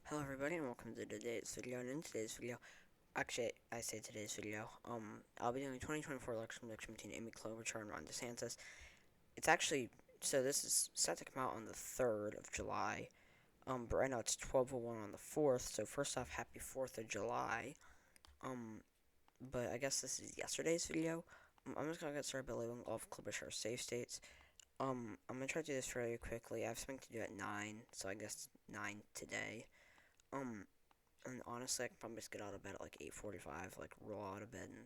Hello everybody and welcome to today's video. And in today's video, actually I say today's video, I'll be doing 2024 election prediction between Amy Klobuchar and Ron DeSantis. It's actually, so this is set to come out on the 3rd of July, but right now it's 12:01 on the 4th, so first off, happy 4th of July. But I guess this is yesterday's video. I'm just gonna get started by labeling all of Klobuchar's safe states. I'm gonna try to do this fairly quickly. I have something to do at 9, so I guess 9 today. And honestly, I can probably just get out of bed at like 8:45, like roll out of bed and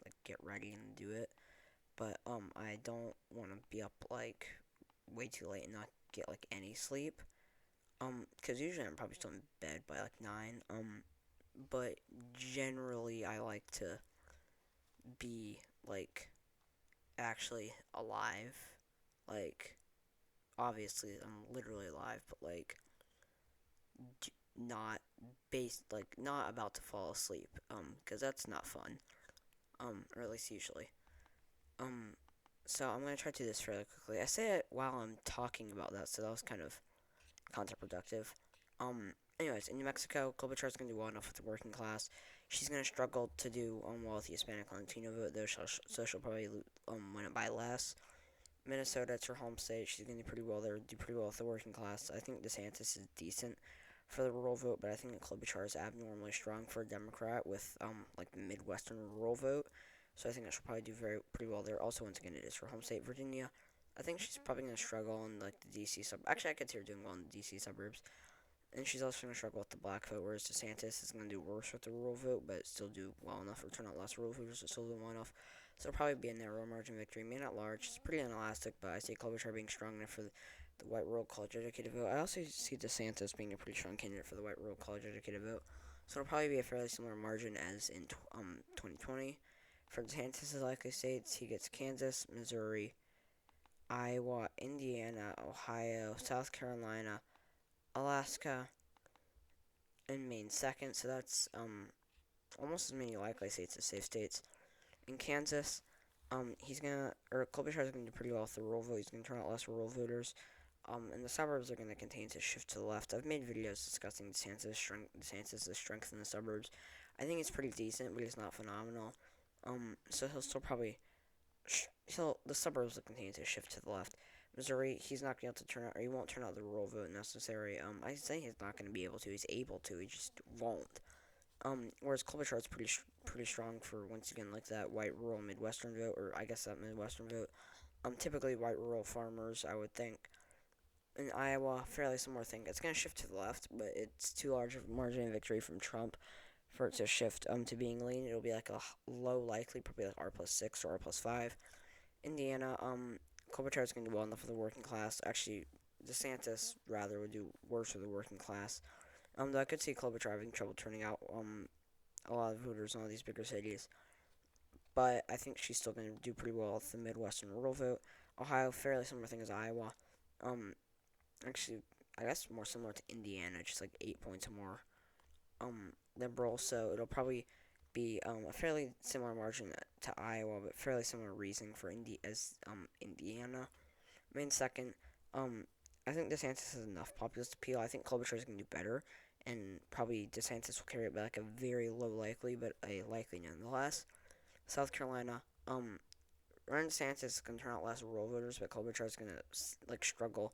like get ready and do it. But I don't want to be up like way too late and not get like any sleep. Because usually I'm probably still in bed by like 9. But generally I like to be like actually alive. Like obviously I'm literally alive, but like not not about to fall asleep, because that's not fun, or at least usually. Um, so I'm gonna try to do this fairly quickly. I say it while I'm talking about that, so that was kind of counterproductive. Anyways, in New Mexico, Klobuchar's gonna do well enough with the working class. She's gonna struggle to do well with the Hispanic Latino vote, though, so she'll probably win it by less. Minnesota, it's her home state. She's gonna do pretty well there. Do pretty well with the working class. I think DeSantis is decent for the rural vote, but I think that Klobuchar is abnormally strong for a Democrat with like the Midwestern rural vote. So I think that she'll probably do pretty well there. Also, once again, it is her home state, Virginia. I think she's probably gonna struggle in like the DC sub. Actually, I could see her doing well in the DC suburbs, and she's also gonna struggle with the black vote. Whereas DeSantis is gonna do worse with the rural vote, but still do well enough, or turn out less rural voters, but still do well enough. So it'll probably be a narrow margin victory. May not large. It's pretty inelastic, but I see Klobuchar being strong enough for the white rural college educated vote. I also see DeSantis being a pretty strong candidate for the white rural college educated vote. So it'll probably be a fairly similar margin as in 2020. For DeSantis' likely states, he gets Kansas, Missouri, Iowa, Indiana, Ohio, South Carolina, Alaska, and Maine second. So that's almost as many likely states as safe states. In Kansas, Klobuchar is gonna do pretty well with the rural vote. He's gonna turn out less rural voters. And the suburbs are going to continue to shift to the left. I've made videos discussing DeSantis' strength in the suburbs. I think it's pretty decent, but it's not phenomenal. So he'll still probably the suburbs will continue to shift to the left. Missouri, he's not going to be able to turn out, or he won't turn out the rural vote necessary. I say he's not going to be able to. He's able to. He just won't. Whereas Klobuchar is pretty strong for once again like that white rural Midwestern vote, or I guess that Midwestern vote. Typically white rural farmers, I would think. In Iowa, fairly similar thing. It's going to shift to the left, but it's too large of a margin of victory from Trump for it to shift to being lean. It'll be like a low likely, probably like R+6 or R+5. Indiana, Klobuchar is going to do well enough for the working class. Actually, DeSantis rather would do worse for the working class. Though I could see Klobuchar having trouble turning out a lot of voters in all these bigger cities. But I think she's still going to do pretty well with the Midwestern rural vote. Ohio, fairly similar thing as Iowa. Um, Actually, I guess more similar to Indiana, just like 8 points more liberal. So it'll probably be a fairly similar margin to Iowa, but fairly similar reasoning for Indiana. Main second, I think DeSantis has enough populist appeal. I think Klobuchar is going to do better, and probably DeSantis will carry it by like a very low likely, but a likely nonetheless. South Carolina, Ron DeSantis is going to turn out less rural voters, but Klobuchar is going to like struggle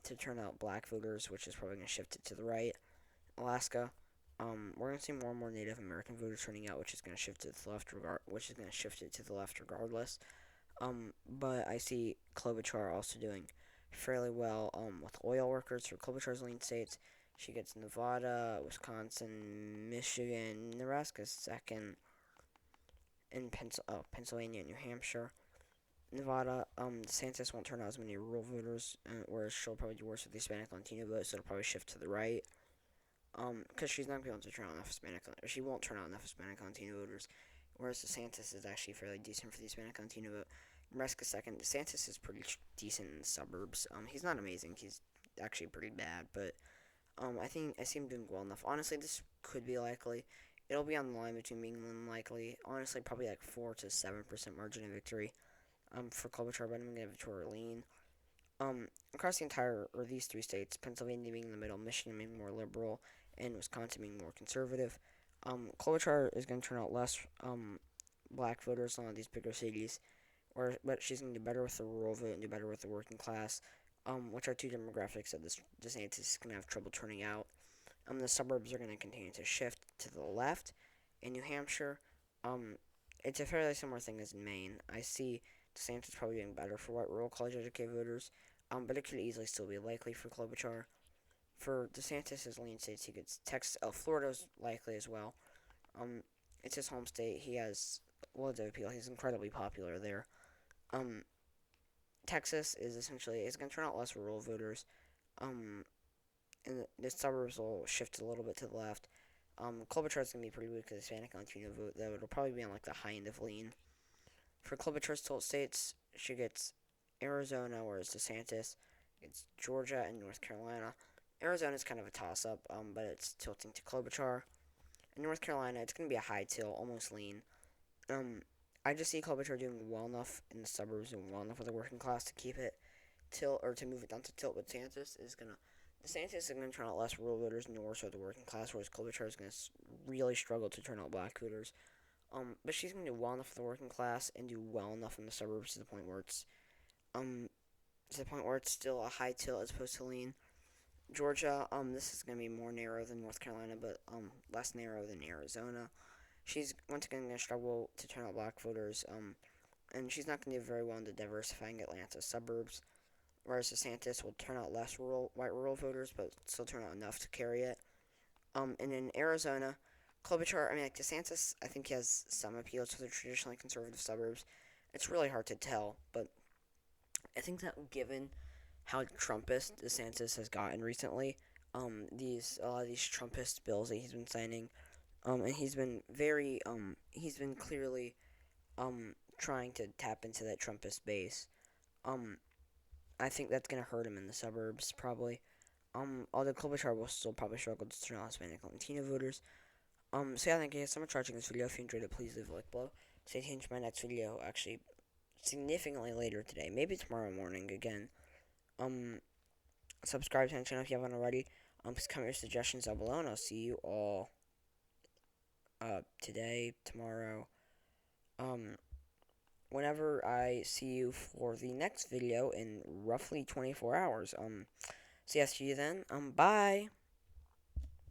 to turn out black voters, which is probably going to shift it to the right. Alaska, we're going to see more and more Native American voters turning out, which is going to shift it to the left which is going to shift it to the left regardless. But I see Klobuchar also doing fairly well with oil workers for Klobuchar's lean states. She gets Nevada, Wisconsin, Michigan, Nebraska second, and Pennsylvania and New Hampshire. Nevada, DeSantis won't turn out as many rural voters, whereas she'll probably do worse with the Hispanic Latino vote, so it'll probably shift to the right. Because she's not going to be able to turn out enough she won't turn out enough Hispanic Latino voters, whereas DeSantis is actually fairly decent for the Hispanic Latino vote. Nebraska second. DeSantis is pretty decent in the suburbs. He's not amazing. He's actually pretty bad, but I think I see him doing well enough. Honestly, this could be likely. It'll be on the line between being unlikely. Honestly, probably like 4 to 7% margin of victory. For Klobuchar, but I'm gonna give it to Arlene. Across the entire, or these three states, Pennsylvania being in the middle, Michigan being more liberal, and Wisconsin being more conservative. Klobuchar is going to turn out less black voters in a lot of these bigger cities, but she's going to do better with the rural vote and do better with the working class, which are two demographics that this DeSantis is going to have trouble turning out. The suburbs are going to continue to shift to the left. In New Hampshire, um, it's a fairly similar thing as in Maine. I see DeSantis probably doing better for white rural college educated voters, but it could easily still be likely for Klobuchar. For DeSantis' lean states, he gets Texas. Oh, Florida's likely as well. Um, it's his home state. He has loads of appeal. He's incredibly popular there. Um, Texas is going to turn out less rural voters. Um, and the suburbs will shift a little bit to the left. Klobuchar's going to be pretty weak with the Hispanic and Latino vote, though it'll probably be on like the high end of lean. For Klobuchar's tilt states, she gets Arizona, whereas DeSantis gets Georgia and North Carolina. Arizona's kind of a toss up, but it's tilting to Klobuchar. In North Carolina, it's going to be a high tilt, almost lean. I just see Klobuchar doing well enough in the suburbs and well enough with the working class to keep it tilt, or to move it down to tilt. But DeSantis is going to turn out less rural voters, nor so the working class, whereas Klobuchar is going to really struggle to turn out black voters. But she's going to do well enough for the working class and do well enough in the suburbs to the point where it's still a high tilt as opposed to lean. Georgia, this is going to be more narrow than North Carolina, but less narrow than Arizona. She's once again going to struggle to turn out black voters, and she's not going to do very well in the diversifying Atlanta suburbs. Whereas DeSantis will turn out less white rural voters, but still turn out enough to carry it. And in Arizona, DeSantis, I think he has some appeal to the traditionally conservative suburbs. It's really hard to tell, but I think that given how Trumpist DeSantis has gotten recently, a lot of these Trumpist bills that he's been signing, and he's been clearly, trying to tap into that Trumpist base. I think that's gonna hurt him in the suburbs probably. Although Klobuchar will still probably struggle to turn out Hispanic and Latino voters. So yeah, thank you so much for watching this video. If you enjoyed it, please leave a like below. Stay tuned for my next video, actually, significantly later today. Maybe tomorrow morning again. Subscribe to the channel if you haven't already. Please comment your suggestions down below, and I'll see you all, today, tomorrow, whenever I see you for the next video in roughly 24 hours. So yeah, see you then. Bye!